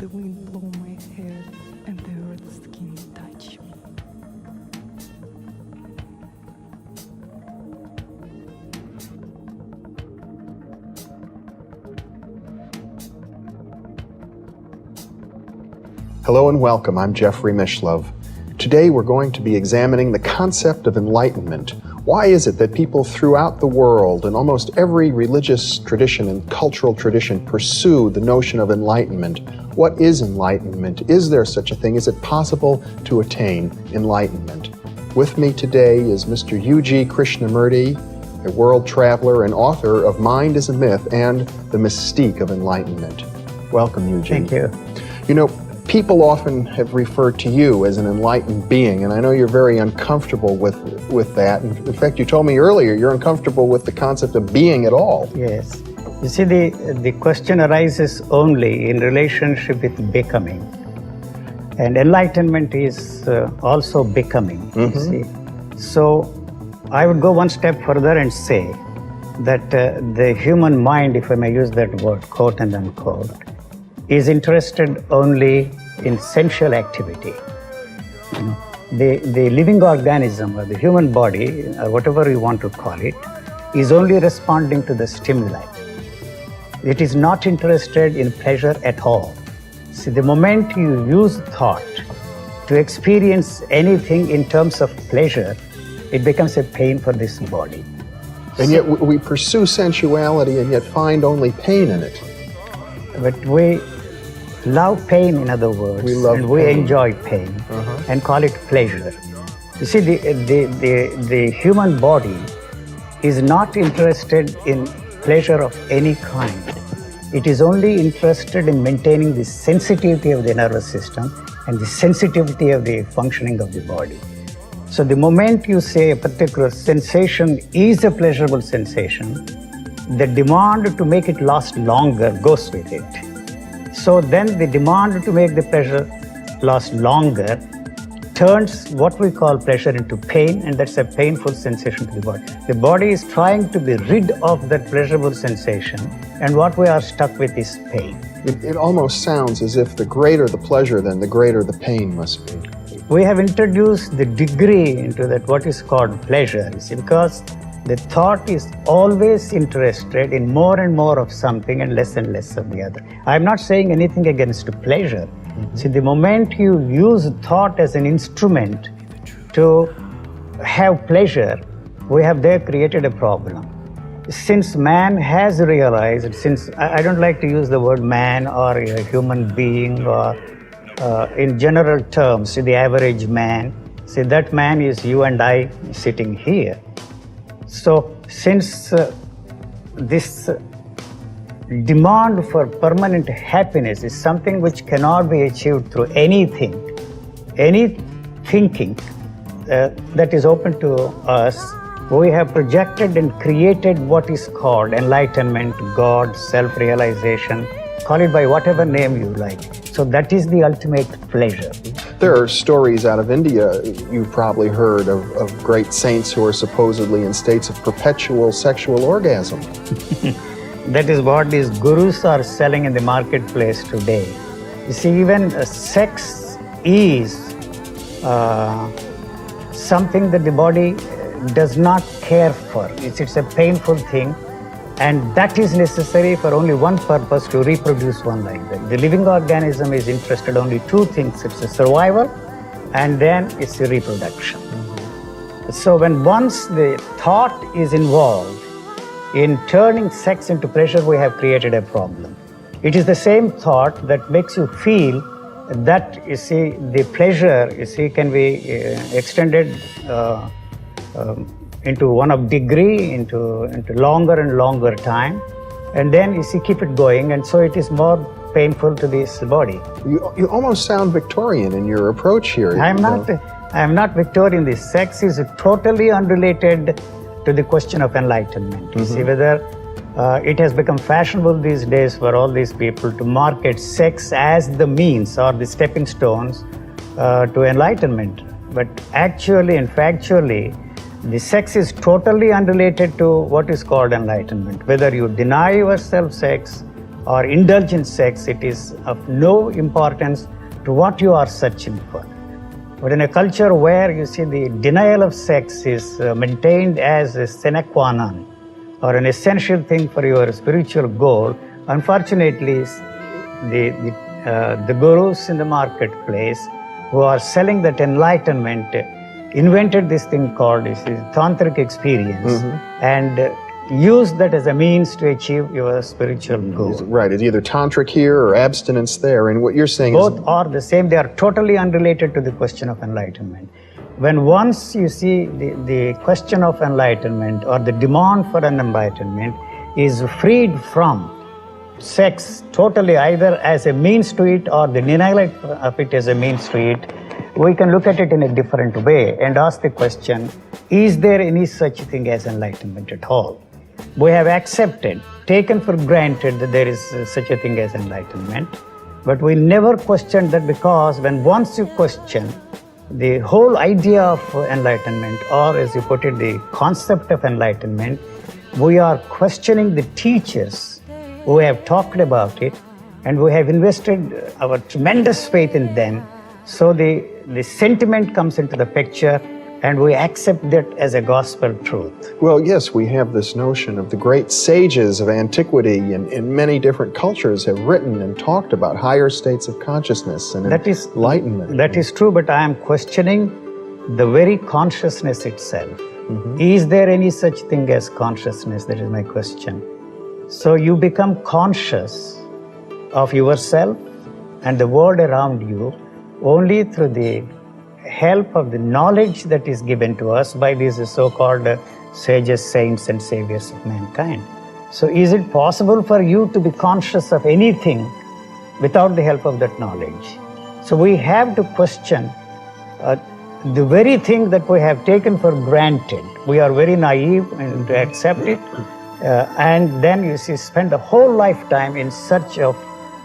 the wind blow my hair and the earth's skin touch me. Hello and welcome. I'm Jeffrey Mishlove. Today we're going to be examining the concept of enlightenment. Why is it that people throughout the world, in almost every religious tradition and cultural tradition, pursue the notion of enlightenment? What is enlightenment? Is there such a thing? Is it possible to attain enlightenment? With me today is Mr. U.G. Krishnamurti, a world traveler and author of Mind is a Myth and The Mystique of Enlightenment. Welcome, U.G. Thank you. You know, people often have referred to you as an enlightened being, and I know you're very uncomfortable with that. In fact, you told me earlier you're uncomfortable with the concept of being at all. Yes. You see, the question arises only in relationship with becoming. And enlightenment is also becoming, you see. So I would go one step further and say that the human mind, if I may use that word, quote and unquote, is interested only in sensual activity. You know, the living organism or the human body, or whatever you want to call it, is only responding to the stimuli. It is not interested in pleasure at all. See, the moment you use thought to experience anything in terms of pleasure, it becomes a pain for this body. And yet we pursue sensuality and yet find only pain in it. But we love pain, in other words, and we enjoy pain and call it pleasure. You see, the human body is not interested in pleasure of any kind. It is only interested in maintaining the sensitivity of the nervous system and the sensitivity of the functioning of the body. So the moment you say a particular sensation is a pleasurable sensation, the demand to make it last longer goes with it. So then the demand to make the pleasure last longer turns what we call pleasure into pain, and that's a painful sensation to the body. The body is trying to be rid of that pleasurable sensation, and what we are stuck with is pain. It almost sounds as if the greater the pleasure, then the greater the pain must be. We have introduced the degree into that what is called pleasure, you see, because the thought is always interested in more and more of something and less of the other. I'm not saying anything against pleasure. See, the moment you use thought as an instrument to have pleasure, we have there created a problem. Since man has realized, since I don't like to use the word man or a human being or in general terms, see, the average man, see, that man is you and I sitting here. So since this demand for permanent happiness is something which cannot be achieved through anything, any thinking that is open to us, we have projected and created what is called enlightenment, God, self-realization, call it by whatever name you like. So that is the ultimate pleasure. There are stories out of India, you've probably heard, of great saints who are supposedly in states of perpetual sexual orgasm. That is what these gurus are selling in the marketplace today. You see, even sex is something that the body does not care for. It's a painful thing, and that is necessary for only one purpose, to reproduce one like that. The living organism is interested only two things. It's a survival, and then it's the reproduction. So when once the thought is involved in turning sex into pleasure, we have created a problem. It is the same thought that makes you feel that, you see, the pleasure, you see, can be extended into one of degree, into longer and longer time, and then, you see, keep it going, and so it is more painful to this body. You almost sound Victorian in your approach here. I am not Victorian. The sex is totally unrelated to the question of enlightenment. You see, whether it has become fashionable these days for all these people to market sex as the means or the stepping stones to enlightenment. But actually and factually, the sex is totally unrelated to what is called enlightenment. Whether you deny yourself sex or indulge in sex, it is of no importance to what you are searching for. But in a culture where you see the denial of sex is maintained as a sine qua non or an essential thing for your spiritual goal, unfortunately, the gurus in the marketplace who are selling that enlightenment invented this thing called tantric experience and use that as a means to achieve your spiritual goal. Right, it's either tantric here or abstinence there, and what you're saying Both is... are the same. They are totally unrelated to the question of enlightenment. When once you see the question of enlightenment or the demand for an enlightenment is freed from sex totally, either as a means to it or the denial of it as a means to it, we can look at it in a different way and ask the question, is there any such thing as enlightenment at all? We have accepted, taken for granted that there is such a thing as enlightenment, but we never questioned that, because when once you question the whole idea of enlightenment, or as you put it, the concept of enlightenment, we are questioning the teachers who have talked about it, and we have invested our tremendous faith in them. So the sentiment comes into the picture, and we accept that as a gospel truth. Well, yes, we have this notion of the great sages of antiquity and in many different cultures have written and talked about higher states of consciousness and enlightenment. That is true, but I am questioning the very consciousness itself. Is there any such thing as consciousness? That is my question. So you become conscious of yourself and the world around you only through the help of the knowledge that is given to us by these so-called sages, saints, and saviors of mankind. So is it possible for you to be conscious of anything without the help of that knowledge? So we have to question the very thing that we have taken for granted. We are very naive and to accept it, and then you see, spend a whole lifetime in search of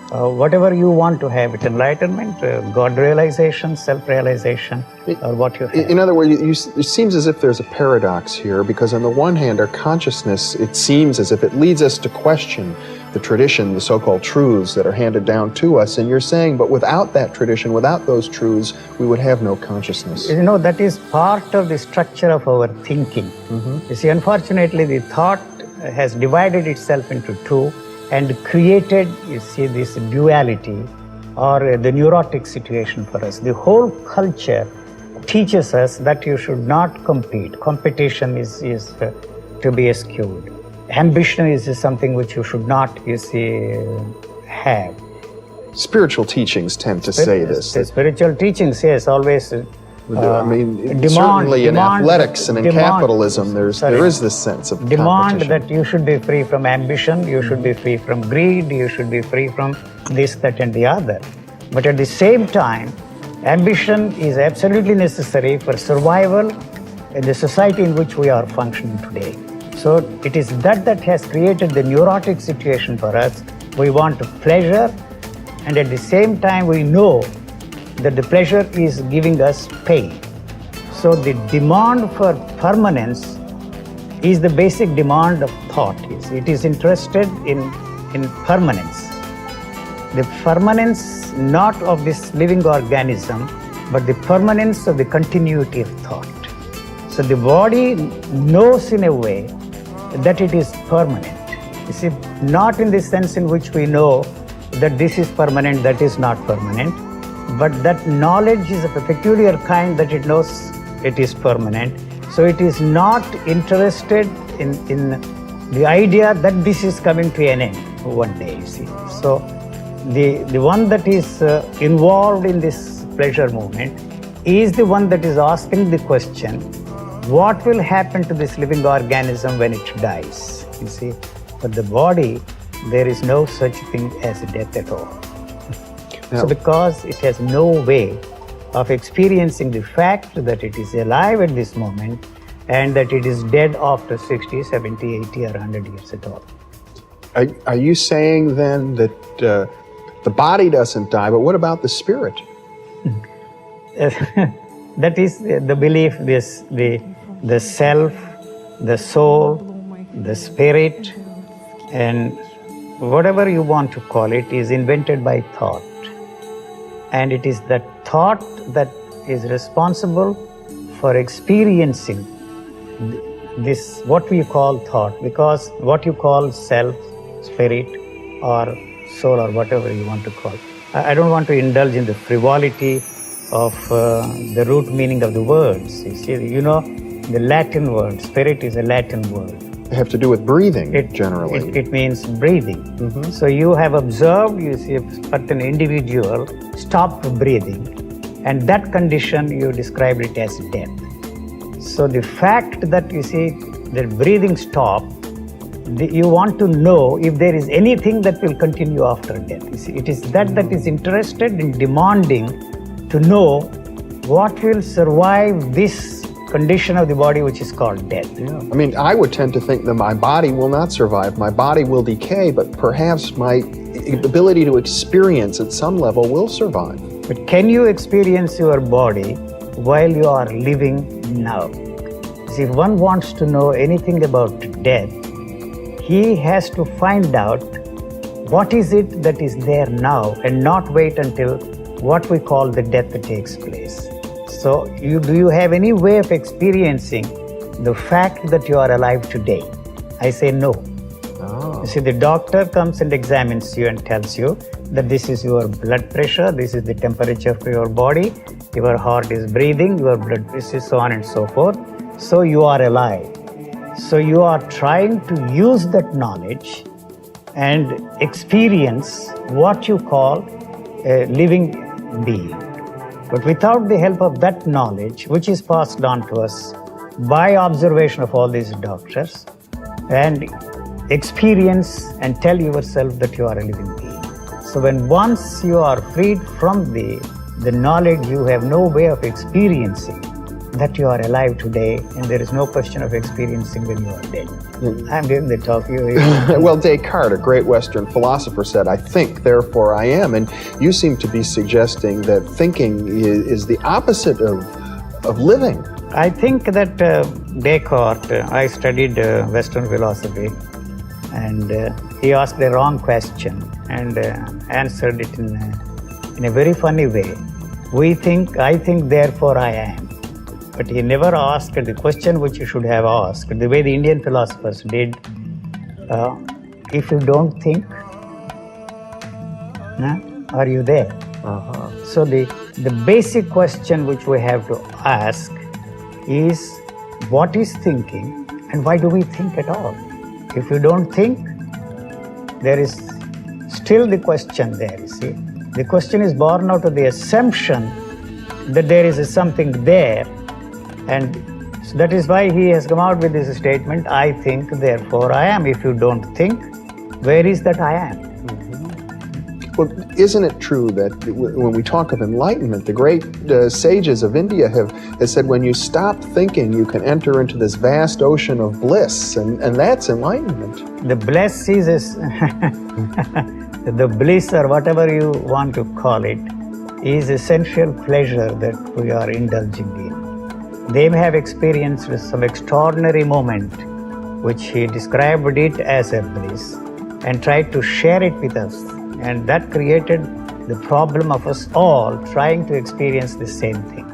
whatever you want to have, it enlightenment, God realization, self-realization, or what you have. In other words, it seems as if there's a paradox here, because on the one hand, our consciousness, it seems as if it leads us to question the tradition, the so-called truths that are handed down to us. And you're saying, but without that tradition, without those truths, we would have no consciousness. You know, that is part of the structure of our thinking. You see, unfortunately, the thought has divided itself into two and created, you see, this duality or the neurotic situation for us. The whole culture teaches us that you should not compete. Competition is to be eschewed. Ambition is something which you should not, you see, have. Spiritual teachings tend to say this. The spiritual teachings, yes, always. Certainly in athletics and in capitalism, there is this sense of demand competition. that you should be free from ambition, you should be free from greed, you should be free from this, that, and the other. But at the same time, ambition is absolutely necessary for survival in the society in which we are functioning today. So it is that has created the neurotic situation for us. We want pleasure, and at the same time we know that the pleasure is giving us pain. So the demand for permanence is the basic demand of thought. It is interested in permanence. The permanence not of this living organism, but the permanence of the continuity of thought. So the body knows in a way that it is permanent. You see, not in the sense in which we know that this is permanent, that is not permanent, but that knowledge is of a peculiar kind that it knows it is permanent. So it is not interested in the idea that this is coming to an end one day, you see. So the one that is involved in this pleasure movement is the one that is asking the question, what will happen to this living organism when it dies? You see, for the body, there is no such thing as death at all. Now, so because it has no way of experiencing the fact that it is alive at this moment and that it is dead after 60, 70, 80 or 100 years at all. Are you saying then that the body doesn't die, but what about the spirit? That is the belief, the self, the soul, the spirit, and whatever you want to call it, is invented by thought. And it is that thought that is responsible for experiencing this, what we call thought, because what you call self, spirit, or soul, or whatever you want to call. I don't want to indulge in the frivolity of the root meaning of the words. You know, the Latin word, spirit is a Latin word. They have to do with breathing, generally. It means breathing. Mm-hmm. So you have observed, you see, a certain individual stopped breathing, and that condition you described it as death. So the fact that you see the breathing stopped, you want to know if there is anything that will continue after death. You see, it is that is interested in demanding to know what will survive this condition of the body which is called death. Yeah. I mean, I would tend to think that my body will not survive. My body will decay, but perhaps my ability to experience at some level will survive. But can you experience your body while you are living now? See, if one wants to know anything about death, he has to find out what is it that is there now and not wait until what we call the death that takes place. So, do you have any way of experiencing the fact that you are alive today? I say no. Oh. You see, the doctor comes and examines you and tells you that this is your blood pressure, this is the temperature of your body, your heart is breathing, your blood pressure, so on and so forth. So you are alive. So you are trying to use that knowledge and experience what you call a living being. But without the help of that knowledge, which is passed on to us by observation of all these doctors, and experience and tell yourself that you are a living being. So when once you are freed from the knowledge, you have no way of experiencing that you are alive today, and there is no question of experiencing when you are dead. I'm giving the talk. Well, Descartes, a great Western philosopher, said, "I think, therefore I am." And you seem to be suggesting that thinking is the opposite of living. I think that Descartes, I studied Western philosophy, and he asked the wrong question and answered it in a very funny way. I think, therefore I am. But he never asked the question which you should have asked, the way the Indian philosophers did. If you don't think, are you there? Uh-huh. So the basic question which we have to ask is, what is thinking and why do we think at all? If you don't think, there is still the question there, you see. The question is born out of the assumption that there is something there, and so that is why he has come out with this statement, I think, therefore I am. If you don't think, where is that I am? Well, isn't it true that when we talk of enlightenment, the great sages of India have said when you stop thinking, you can enter into this vast ocean of bliss, and that's enlightenment. The bliss is the bliss, or whatever you want to call it, is essential pleasure that we are indulging in. They may have experienced some extraordinary moment, which he described it as a bliss, and tried to share it with us. And that created the problem of us all trying to experience the same thing.